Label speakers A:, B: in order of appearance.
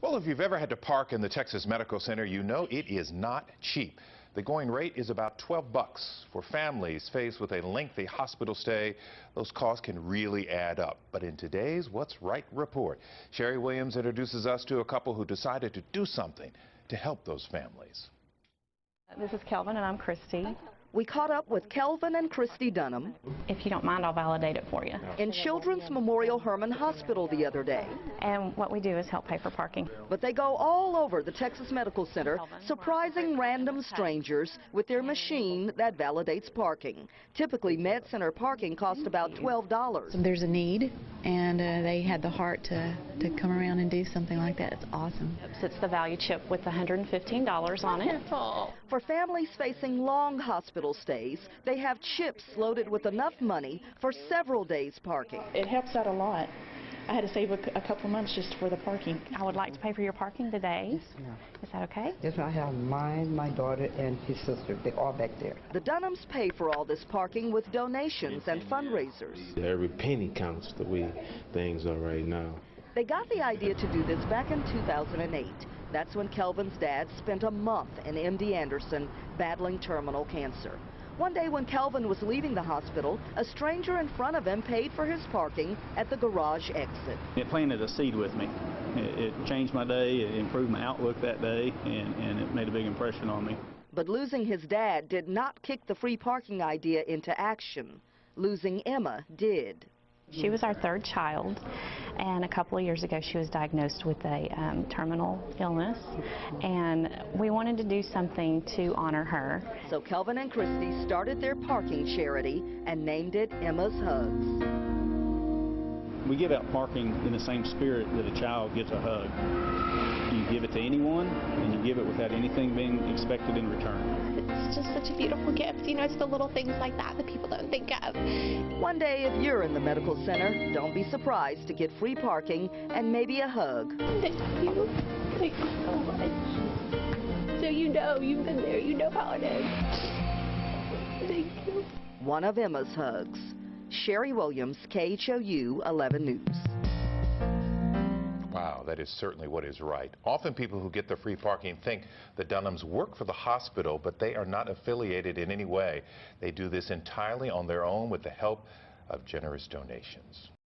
A: Well, if you've ever had to park in the Texas Medical Center, you know it is not cheap. The going rate is about $12. For families faced with a lengthy hospital stay, those costs can really add up. But in today's What's Right report, Sherry Williams introduces us to a couple who decided to do something to help those families.
B: This is Kelvin and I'm Christy.
C: We caught up with Kelvin and Christy Dunham
B: If you don't mind, I'll validate it for you.
C: in Children's Memorial Hermann Hospital the other day.
B: And what we do is help pay for parking.
C: But they go all over the Texas Medical Center, surprising random strangers with their machine that validates parking. Typically, Med Center parking costs about $12.
D: There's a need, and they had the heart to come around and do something like that. It's awesome.
B: It's the value chip with $115 on it.
C: For families facing long hospital stays, they have chips loaded with enough money for several days parking.
E: It helps out a lot. I had to save a couple months just for the parking.
B: I would like to pay for your parking today.
F: Yes, ma'am.
B: Is that okay?
F: Yes, I have mine, my daughter, and his sister. They're all back there.
C: The Dunhams pay for all this parking with donations and fundraisers.
G: Every penny counts the way things are right now.
C: They got the idea to do this back in 2008. That's when Kelvin's dad spent a month in MD Anderson battling terminal cancer. One day when Kelvin was leaving the hospital, a stranger in front of him paid for his parking at the garage exit.
H: It planted a seed with me. It changed my day, it improved my outlook that day, and it made a big impression on me.
C: But losing his dad did not kick the free parking idea into action. Losing Emma did.
B: She was our third child, and a couple of years ago she was diagnosed with a terminal illness, and we wanted to do something to honor her.
C: So Kelvin and Christy started their parking charity and named it Emma's Hugs.
H: We give out parking in the same spirit that a child gets a hug. You give it to anyone, and you give it without anything being expected in return.
I: It's just such a beautiful gift. You know, it's the little things like that that people don't think of.
C: One day, if you're in the medical center, don't be surprised to get free parking and maybe a hug.
I: Thank you. Thank you so much. So you know, you've been there, you know how it is. Thank you.
C: One of Emma's hugs. Sherry Williams, KHOU 11 News.
A: Wow, that is certainly what is right. Often people who get the free parking think the Dunhams work for the hospital, but they are not affiliated in any way. They do this entirely on their own with the help of generous donations.